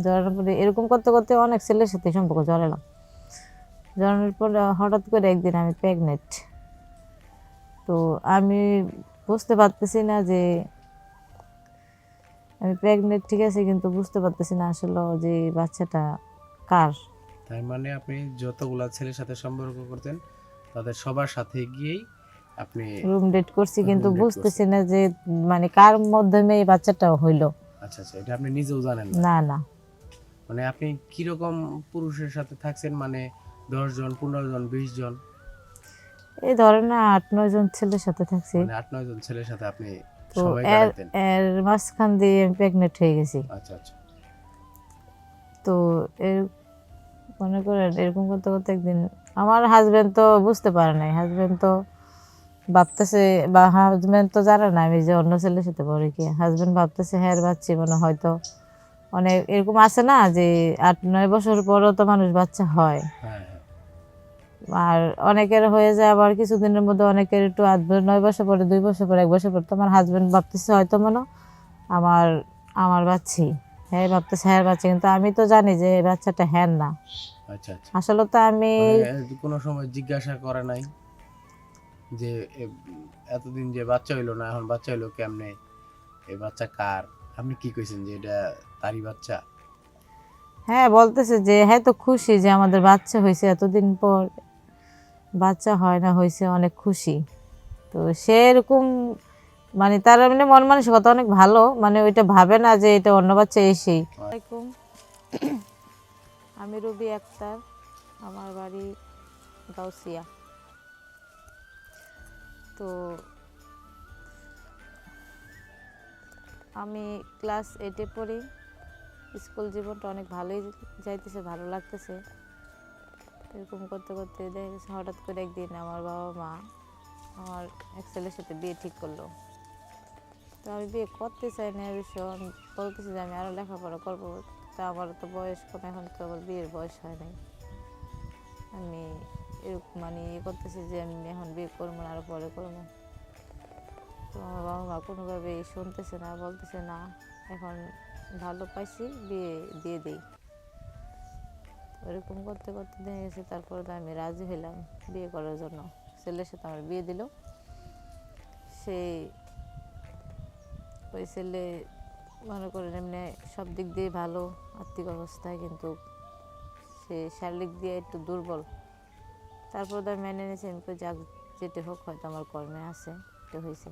জড়ানোর পরে এরকম করতে করতে অনেক ছেলের সাথে সম্পর্ক জড়ালাম। জড়ানোর পর হঠাৎ করে একদিন আমি প্রেগনেন্ট। তো আমি বুঝতে পারতেছি না যে আমি প্রেগনেন্ট, ঠিক আছে, কিন্তু বুঝতে পারতেছি না আসলে যে বাচ্চাটা কার। তার মানে আপনি যতগুলা ছেলের সাথে সম্পর্ক করতেন তাদের সবার সাথে গিয়েই আপনি রুম ডেট করছি, কিন্তু রুম ডেট বুঝতেছি করছেন। না যে মানে কার মাধ্যমে এই বাচ্চাটা হইলো। আচ্ছা আচ্ছা, এটা আপনি নিজেও জানেন না। না না, মানে আপনি কিরকম পুরুষের সাথে থাকছেন, মানে 10 জন, 15 জন, 20 জন? এই ধরেন না 8-9 জন ছেলের সাথে থাকছি। মানে 8-9 জন ছেলের সাথে আপনি তো সময় এর কাটাইতেন? এর মাঝখান দিয়ে আমি প্রেগনেন্ট হয়ে গেছি। আচ্ছা আচ্ছা। তো এর মনে করেন এরকম করতে করতে একদিন আমার হাজবেন্ড তো বুঝতে পারে নাই। হাজবেন্ড তো ভাবতেছে, বা হাজবেন্ড তো জানে না আমি যে অন্য ছেলের সাথে পড়ি কি। হাজবেন্ড ভাবতেছে হ্যাঁ বাচ্চা মনে হয়তো অনেক এরকম আছে না যে 8-9 বছর পরও তো মানুষ বাচ্চা হয়। হ্যাঁ হ্যাঁ। আর অনেকের হয়ে যায় আবার কিছুদিনের মধ্যে, অনেকের একটু 8-9 বছর পরে, 2 বছর পরে, 1 বছর পরে। তো আমার হাজবেন্ড ভাবতেছে হয়তো মনে আমার আমার বাচ্চি, হ্যাঁ ভাবতেছে হ্যাঁ বাচ্চা, কিন্তু আমি তো জানি যে এই বাচ্চাটা হ্যাঁ না। আচ্ছা আচ্ছা। আসলে তো আমি মানে কোনো সময় জিজ্ঞাসা করে নাই যে এতদিন যে বাচ্চা হইলো না, এখন বাচ্চা হইলো কেমনে, এই বাচ্চা কার? আপনি কি কইছেন যে এটা তারই বাচ্চা? হ্যাঁ বলতেছে যে হ্যাঁ তো খুশি যে আমাদের বাচ্চা হয়েছে, এতদিন পর বাচ্চা হয় না, হয়েছে, অনেক খুশি। তো সে এরকম মানে তার মানে মন মানসিকতা অনেক ভালো, মানে ওইটা ভাবে না যে এটা অন্য বাচ্চা এসেই। আসসালামাইকুম, আমি রুবি আক্তার, আমার বাড়ি গাউসিয়া। তো আমি ক্লাস 8-এ পড়ি। স্কুল জীবনটা অনেক ভালোই যাইতেছে, ভালো লাগতেছে। এরকম করতে করতে দেখা গেছে হঠাৎ করে একদিন আমার বাবা মা আমার এক ছেলের সাথে বিয়ে ঠিক করলো। তো আমি বিয়ে করতে চাই না, ভীষণ বলতেছি যে আমি আরও লেখাপড়া করবো। তা আমার তো বয়স কম, এখন তো আমার বিয়ের বয়স হয় নাই। আমি এরকম মানে ইয়ে করতেছি যে আমি এখন বিয়ে করবো না, আরও পরে করবো। তো আমার বাবা মা কোনোভাবেই শুনতেছে না, বলতেছে না এখন ভালো পাইছি, বিয়ে দিয়ে দিই। ওরকম করতে করতে দেখা গেছে তারপরে তো আমি রাজি হইলাম বিয়ে করার জন্য। ছেলের সাথে আমার বিয়ে দিল। সেই ওই ছেলে মনে করেন এমনি সব দিক দিয়ে ভালো, আর্থিক অবস্থায়, কিন্তু সে শারীরিক দিয়ে একটু দুর্বল। তারপর তো আমি মেনে নিয়েছি, আমি যাক যেটা হোক হয়তো আমার কর্মে আছে, এটা হয়েছে।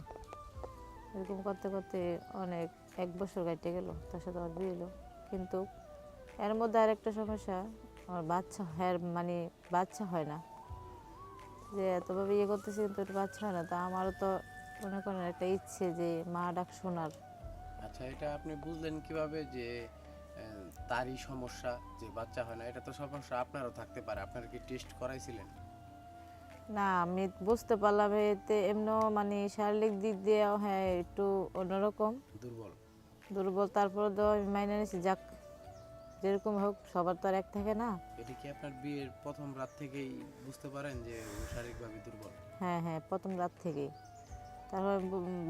এরকম করতে করতে অনেক 1 বছর কেটে গেল, তার সাথে আমার বিয়ে হলো। কিন্তু এর মধ্যে আরেকটা সমস্যা, আমার বাচ্চা হয় মানে বাচ্চা হয় না। যে এতভাবে ইয়ে করতেছি কিন্তু একটু বাচ্চা হয় না। তা আমারও তো মনে করেন একটা ইচ্ছে যে মা ডাক শোনার। আচ্ছা, এটা আপনি বুঝলেন কিভাবে যে তারই সমস্যা, যে বাচ্চা হয় না? এটা তো সমস্যা আপনারও থাকতে পারে। আপনার কি টেস্ট করাইছিলেন? না আমি বুঝতে পারলাম এতে এমনও মানে শারীরিক দিক দিয়েও হ্যাঁ একটু অন্যরকম দুর্বল। দুর্বল। তারপরে তো আমি মাইনে নিছি, যাক যেরকম হোক সবার তো আর এক থাকে না। এটা কি আপনার বিয়ের প্রথম রাত থেকেই বুঝতে পারেন যে ও শারীরিকভাবে দুর্বল? হ্যাঁ হ্যাঁ, প্রথম রাত থেকেই। তারপর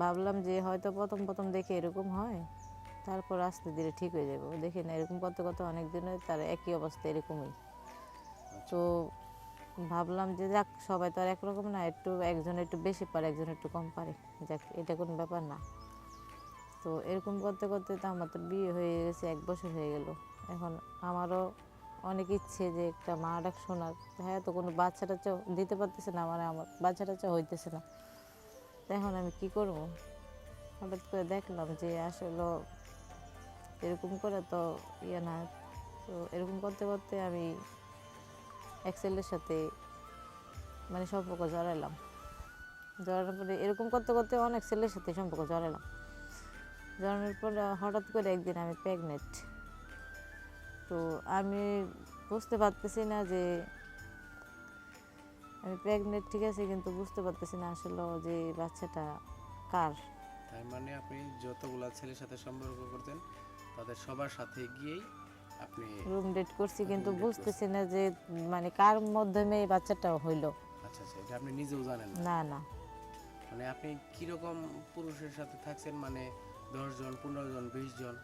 ভাবলাম যে হয়তো প্রথম প্রথম দেখে এরকম হয়, তারপর আস্তে ধীরে ঠিক হয়ে যাবো। দেখি না এরকম করতে করতে অনেক দিন হয়, তার একই অবস্থা এরকমই। আচ্ছা। তো ভাবলাম যে যাক সবাই তো আর একরকম না, একটু একজন একটু বেশি পারে, একজন একটু কম পারে, যাক এটা কোনো ব্যাপার না। তো এরকম করতে করতে তো আমার তো বিয়ে হয়ে গেছে, 1 বছর হয়ে গেল। এখন আমারও অনেক ইচ্ছে যে একটা মা ডাক শোনার। হ্যাঁ তো কোনো বাচ্চা টাচ্চা দিতে পারতেছে না, মানে আমার বাচ্চা টাচ্চা হইতেছে না। তো এখন আমি কী করবো? হঠাৎ করে দেখলাম যে আসলে এরকম করে তো ইয়ে না। তো এরকম করতে করতে আমি এক ছেলের সাথে মানে সম্পর্ক জড়াইলাম। জড়ানোর পরে এরকম করতে করতে অনেক ছেলের সাথে সম্পর্ক জড়ালাম। জড়ানোর পরে হঠাৎ করে একদিন আমি প্রেগনেন্ট। তো আমি বুঝতে পারতেছি না যে আমি প্রেগনেন্ট, ঠিক আছে, কিন্তু বুঝতে পারতেছি না আসলে যে বাচ্চাটা কার। তার মানে আপনি যতগুলা ছেলের সাথে সম্পর্ক করতেন তাদের সবার সাথে গিয়েই আপনি রুম ডেট করছি, কিন্তু রুম ডেট বুঝতেছি করছেন? না যে মানে কার মাধ্যমে এই বাচ্চাটা হইলো। আচ্ছা আচ্ছা, এটা আপনি নিজেও জানেন না। না না, মানে আপনি কিরকম পুরুষের সাথে থাকছেন, মানে 10 জন, 15 জন, 20 জন?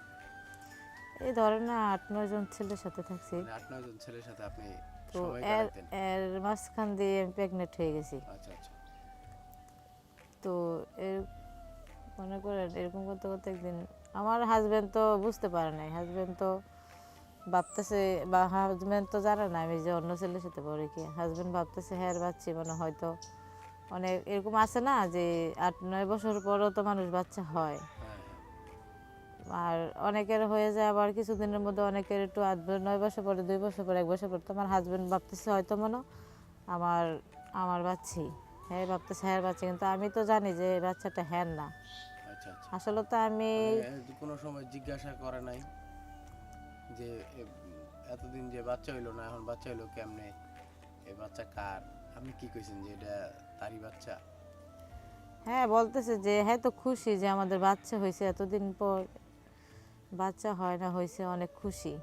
এই ধরেন না 8-9 জন ছেলের সাথে থাকছি। মানে 8-9 জন ছেলের সাথে আপনি তো সময় এর কাটাতেন? এর মাঝখান দিয়ে আমি প্রেগনেন্ট হয়ে গেছি। আচ্ছা আচ্ছা। তো এর মনে করেন এরকম করতে করতে একদিন আমার হাজবেন্ড তো বুঝতে পারে নাই। হাজবেন্ড তো ভাবতেছে, বা হাজবেন্ড তো জানে না আমি যে অন্য ছেলের সাথে পড়ি কি। হাজবেন্ড ভাবতেছে হ্যাঁ বাচ্চি মানে হয়তো অনেক এরকম আছে না যে 8-9 বছর পরও তো মানুষ বাচ্চা হয়। হ্যাঁ হ্যাঁ। আর অনেকের হয়ে যায় আবার কিছুদিনের মধ্যে, অনেকের একটু 8-9 বছর পরে, 2 বছর পরে, 1 বছর পরে। তো আমার হাজবেন্ড ভাবতেছে হয়তো মনে আমার আমার বাচ্চি, হ্যাঁ ভাবতেছে হ্যাঁ বাচ্চা, কিন্তু আমি তো জানি যে এই বাচ্চাটা হ্যাঁ না। আচ্ছা আচ্ছা। আসলে তো আমি মানে কোনো সময় জিজ্ঞাসা করে নাই যে এতদিন যে বাচ্চা হইলো না, এখন বাচ্চা হইলো কেমনে, এই বাচ্চা কার? আপনি কি কইছেন যে এটা তারই বাচ্চা? হ্যাঁ বলতেছে যে হ্যাঁ তো খুশি যে আমাদের বাচ্চা হয়েছে, এতদিন পর বাচ্চা হয় না, হয়েছে অনেক খুশি।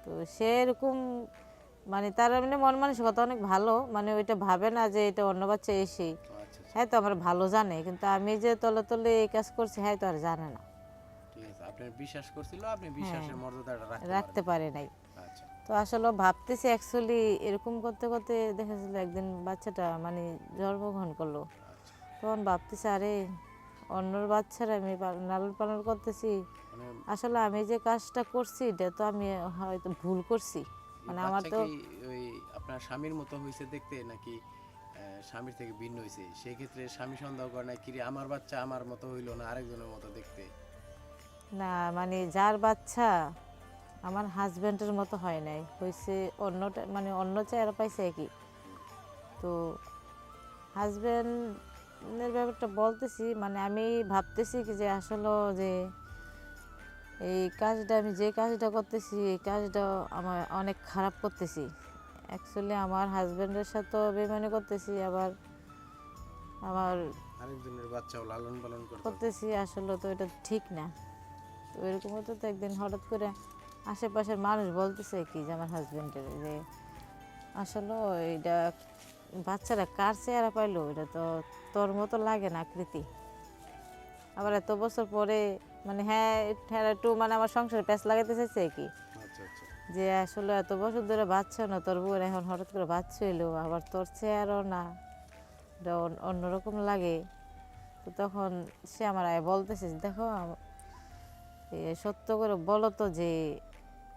তো সে এরকম মানে তার মানে মন মানসিকতা অনেক ভালো, মানে ওইটা ভাবে না যে এটা অন্য বাচ্চা এসেই। ও আচ্ছা আচ্ছা। হ্যাঁ তো আমার ভালো জানে, কিন্তু আমি যে তলে তলে এই কাজ করছি হ্যাঁ তো আর জানে না। ঠিক আছে, আপনার বিশ্বাস করছিল, আপনি হ্যাঁ বিশ্বাসের মর্যাদাটা রাখতে রাখতে পারেন। পারে নাই। আচ্ছা তো আসলে ভাবতেছি অ্যাকচুয়ালি এরকম করতে করতে দেখেছিল একদিন বাচ্চাটা মানে জন্মগ্রহণ করলো। আচ্ছা। তখন ভাবতেছি আরে অন্যর বাচ্চারা আমি লালন পালন করতেছি, মানে আসলে আমি যে কাজটা করছি এটা তো আমি হয়তো ভুল করছি। এই মানে আমার বাচ্চা তো কি ওই আপনার স্বামীর মতো হয়েছে দেখতে, নাকি স্বামীর থেকে ভিন্ন হয়েছে? সেই ক্ষেত্রে স্বামী সন্দেহ করে না কি রে, আমার বাচ্চা আমার মতো হইলো না, আরেকজনের মতো দেখতে? না মানে যার বাচ্চা আমার হাজবেন্ডের মতো হয় নাই, হয়েছে অন্যটা, মানে অন্য চেহারা পাইছে কি। তো হাজবেন্ডের ব্যাপারটা বলতেছি, মানে আমি ভাবতেছি কি যে আসলে যে এই কাজটা আমি যে কাজটা করতেছি এই কাজটা আমার অনেক খারাপ করতেছি। অ্যাকচুয়ালি আমার হাজবেন্ডের সাথেও বেমানি করতেছি, আবার আমার আরেকজনের বাচ্চাও লালন পালন করতে? করতেছি, আসলে তো এটা ঠিক না। তো এরকম হতো তো একদিন হঠাৎ করে আশেপাশের মানুষ বলতেছে কি যে আমার হাজবেন্ডের যে আসলে এটা বাচ্চারা কার চেহারা পাইলো, এটা তো তোর মতো লাগে না আকৃতি। আবার এত বছর পরে মানে হ্যাঁ হ্যাঁ একটু মানে আমার সংসারে প্যাঁচ লাগাইতে চাইছে কি, আচ্ছা আচ্ছা। যে আসলে এত বছর ধরে বাচ্চা না তোর বউয়ের, এখন হঠাৎ করে বাচ্চা হইলো, আবার তোর চেহারাও না, এটা অন্যরকম লাগে। তো তখন সে আমার আয় বলতেছে যে, দেখো সত্য করে বলো তো যে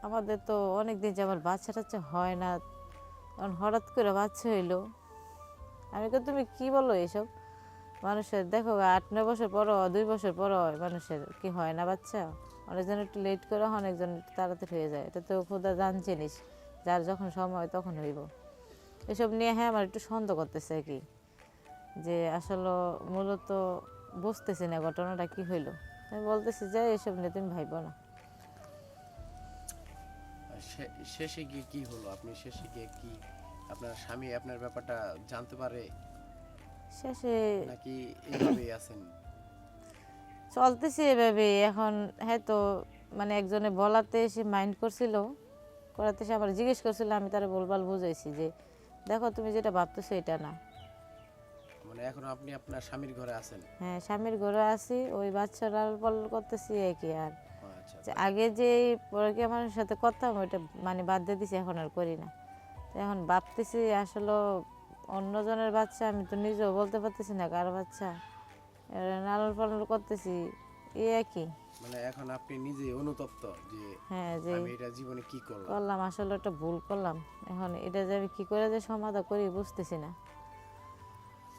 আমাদের তো অনেক দিন যে আমার বাচ্চা টাচ্চা হয় না, এখন হঠাৎ করে বাচ্চা হইলো। আমি তো তুমি কি বলো এসব, মানুষের দেখো 8-9 বছর পর, 2 বছর পর মানুষের কি হয় না বাচ্চা। অনেকজন একটু লেট করে হয়, অনেকজন একটু তাড়াতাড়ি হয়ে যায়, এটা তো খোদা জান জিনিস, যার যখন সময় হয় তখন হইব। এসব নিয়ে হ্যাঁ আমার একটু সন্দেহ করতেছে কি, যে আসলে মূলত বুঝতেছি না ঘটনাটা কি হইলো। আমি বলতেছি যে এসব নিয়ে তুমি ভাইবো না। আর শেষে গিয়ে কি হলো? আপনি শেষে গিয়ে কি, আপনার স্বামী আপনার ব্যাপারটা জানতে পারে, শেষে নাকি এইভাবেই আছেন? চলতেছি এভাবে এখন। হ্যাঁ তো মানে একজনে বলাতে সে মাইন্ড করছিল, করাতে সে আবার জিজ্ঞেস করছিল, আমি তারা বলবাল বুঝাইছি যে দেখো তুমি যেটা ভাবতেছো এটা না। মানে এখন আপনি আপনার স্বামীর ঘরে আছেন? হ্যাঁ স্বামীর ঘরে আছি, ওই বাচ্চা লাল পালন করতেছি একই। আর ও আচ্ছা। যে আগে যে পরকীয়া মানুষের সাথে করতাম ওইটা মানে বাদ দিয়ে দিছি, এখন আর করি না। তো এখন ভাবতেছি আসলে অন্যজনের বাচ্চা, আমি তো নিজেও বলতে পারতেছি না কার বাচ্চা, এরা লালন পালন করতেছি এই একই। মানে এখন আপনি নিজে অনুতপ্ত যে হ্যাঁ যে আমি এটা জীবনে কি করলাম? করলাম, আসলে একটা ভুল করলাম, এখন এটা যে আমি কী করে যে সমাধান করি বুঝতেছি না।